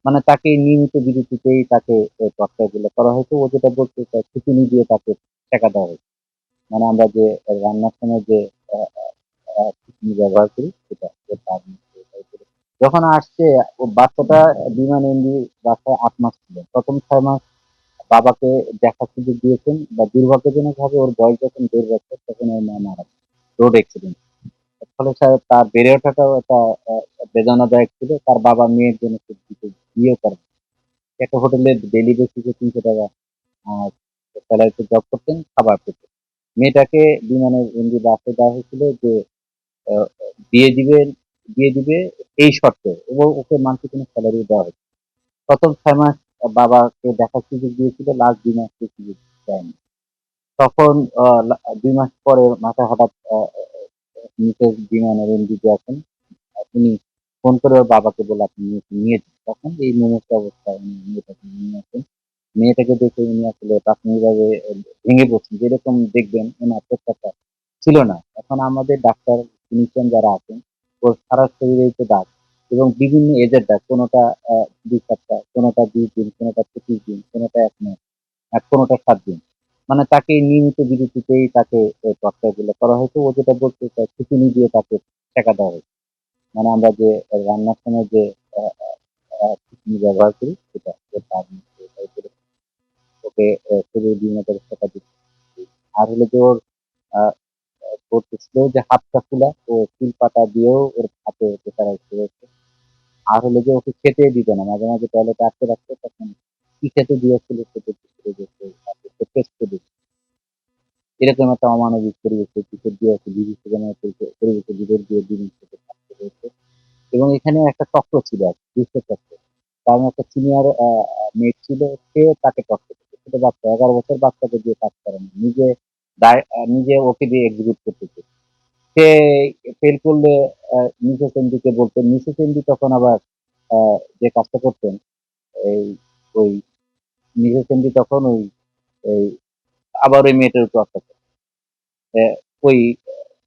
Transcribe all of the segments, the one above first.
মানে তাকে নিয়মিত বিরতিতেই তাকে টর্চারগুলো করা হয়েছে। ও যেটা বলতে চায় খিঁচুনি দিয়ে তাকে টেকা দেওয়া হয়েছে। মানে আমরা যে রান্নার সময় যে আ আ খিঁচুনি ব্যবহার করি সেটা। যখন আসছে ও বাচ্চাটা বিমান এমডি বাচ্চা ৮ মাস ছিল। ১ম ৬ মাস বাবাকে দেখার সুযোগ দিয়েছেন বা দুর্ভাগ্যজনকভাবে ওর বয়স যখন ১.৫ বছর তখন ওর মা মারা যায়। Road accident. ফলে তার বেড়ে ওঠাটাও একটা আ বেদনাদায়ক ছিল। তার বাবা মেয়ের জন্য খুব বিয়ে করেন। একটা হোটেলে ডেইলি বেসিস এ ৳৩০০ আ স্যালারিতে জব করতেন, খাবার পেতেন। মেয়েটাকে বিমানের এমডি বাসায় দেওয়া হয়েছিল যে আ বিয়ে দিবেন দিয়ে দিবে এই শর্তে এবং ওকে মান্থলি কোনো স্যালারি দেওয়া হয়নি। ১ম ৬ মাস বাবাকে দেখার সুযোগ দিয়েছিল, লাস্ট ২ মাস সুযোগ দেয়নি। তখন আ ২ মাস পরে মাথায় হঠাৎ নিচের বিমানের এমডি যে আছেন উনি ফোন করে ওর বাবাকে বলল, "আপনি মেয়েকে নিয়ে যান।" তখন এই মুমূর্ষু অবস্থায় উনি মেয়েটাকে নিয়ে আসেন। মেয়েটাকে দেখে উনি আসলে প্রাথমিকভাবে ভেঙে পড়ছেন। যেরকম দেখবেন উনার প্রত্যাশা ছিল না। এখন আমাদের ডাক্তার, ক্লিনিশিয়ান যারা আছেন, ওর সারা শরীরেই তো দাগ এবং বিভিন্ন এজের দাগ। কোনটা ২ সপ্তাহ, কোনটা ২ দিন, কোনটা ২৫ দিন, কোনটা ১ মাস, কোনটা ৭ দিন। মানে তাকে নিয়মিত বিরতিতেই তাকে টর্চার গুলো করা হয়েছে। ও যেটা বলতে চায় খিঁচুনি দিয়ে তাকে টেকা দেওয়া হয়েছে। মানে আমরা যে রান্নার সময় যে আ আ আ খিঁচুনি ব্যবহার করি সেটা। ওকে শরীরে বিভিন্ন জায়গায় দিচ্ছি। আর হলো যে ওর আ করতেছিল যে হাতটা ফুলা ও শিলপাটা দিয়েও ওর হাতে প্রেশারাইজ করেছে। আর হলো যে ওকে খেতে দিত না। মাঝে, মাঝে টয়লেটে আটকে রাখতো তখন কি খেতে দিয়েছিল সেটা জিজ্ঞেস করে যে টেস্ট করে এরকম একটা অমানবিক পরিবেশে ভিতর দিয়ে একটা বিভীষিকাময় পরিবেশের ভিতর দিয়ে দিন থেকে থাকতে হয়েছে। এবং এখানে একটা চক্র ছিল আরকি, দুষ্ট চক্র। কারণ একটা সিনিয়র মেট ছিল, সে তাকে টর্চার করত। ছোট বাচ্চা ১১ বছর বাচ্চাকে দিয়ে কাজ করানো। নিজে ওকে দিয়ে এক্সিকিউট করতেছে। সে ফেল করলে মিসেস এমডি কে বলতেন। মিসেস এমডি তখন আবার আ যে কাজটা করতেন, এই ওই মিসেস এমডি তখন এই আবার ওই মেয়েটার উপর অত্যাচার অ্যা ওই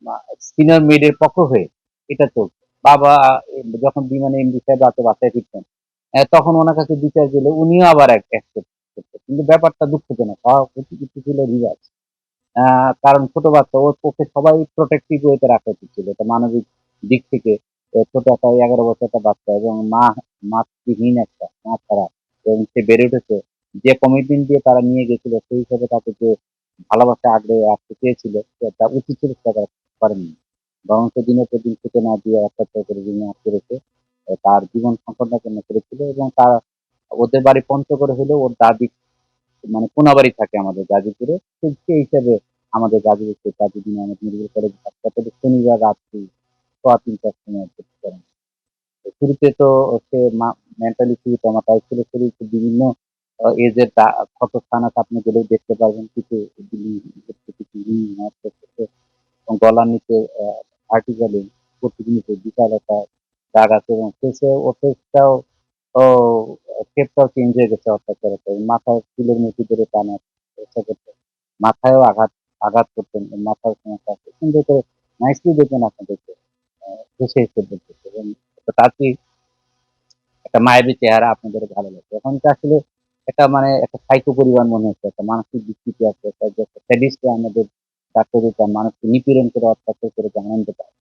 মা সিনিয়র মেইড এর পক্ষ হয়ে এটা চলত। বাবা যখন বিমানে এমডি সাহেব রাতে বাসায় ফিরতেন, তখন উনার কাছে বিচার গেলে উনিও আবার অ্যাকসেপ্ট করতেন। কিন্তু ব্যাপারটা দুঃখজনক। হওয়া উচিত কিছু ছিল রিভার্স। আ কারণ ছোট বাচ্চা ওকে সবাই প্রটেক্টিভ ওয়েতে রাখা উচিত ছিল। এটা মানবিক দিক থেকে ছোট একটা ১১ বছর একটা বাচ্চা এবং মাতৃহীন একটা, মা ছাড়া এবং সে বেড়ে উঠেছে। যে কমিটমেন্ট দিয়ে তারা নিয়ে গেছিল সেই হিসেবে তাকে যে ভালোবাসা আগলে রাখতে চেয়েছিল সেটা উচিত ছিল সেটা তারা করেননি। বরঞ্চ দিনের পর দিন খেতে না দিয়ে অত্যাচার করে দিনে আটকে রেখে তার জীবন সংকটাপন্ন করেছিল এবং তার ওদের বাড়ি পঞ্চগড়ে হলেও ওর দাদি মানে কোনাবাড়ি থাকে আমাদের গাজীপুরে। সেই হিসেবে আমাদের গাজীপুর সেই কাজী আমাদের মেডিকেল কলেজ হাসপাতালে শনিবার রাত্রি ৩:৩০ টার সময় ভর্তি করেন। তো শুরুতে তো সে মেন্টালি খুবই ট্রমাটাইজড ছিল। শরীরে বিভিন্ন এজের ক্ষতস্থান আছে আপনি গেলেও দেখতে পারবেন। কিছু এবং গলার নিচে ভার্টিক্যালি প্রতিটি নিচে বিশাল একটা দাগ আছে এবং ওর ফেসটাও ও শেপটাও চেঞ্জ হয়ে গেছে অত্যাচারের পরে। মাথায় চুলের মুঠি ধরে টানার চেষ্টা করতেন। মাথায়ও আঘাত করতেন। মাথার সমস্যা আছে। সুন্দর করে নাইসলি দেখবেন আপনাদেরকে হেসে, হেসে বলতেছে এবং তাতেই একটা মায়াবী চেহারা আপনাদের ভালো লাগবে। এখন তো আসলে একটা মানে একটা সাইকো পরিবার মনে হচ্ছে। একটা মানসিক বিকৃতি আছে। একটা যে একটা স্যাডিস্ট আমাদের ডাক্তার দিতাম মানুষকে নিপীড়ন করে অত্যাচার করে যে আনন্দ পায়।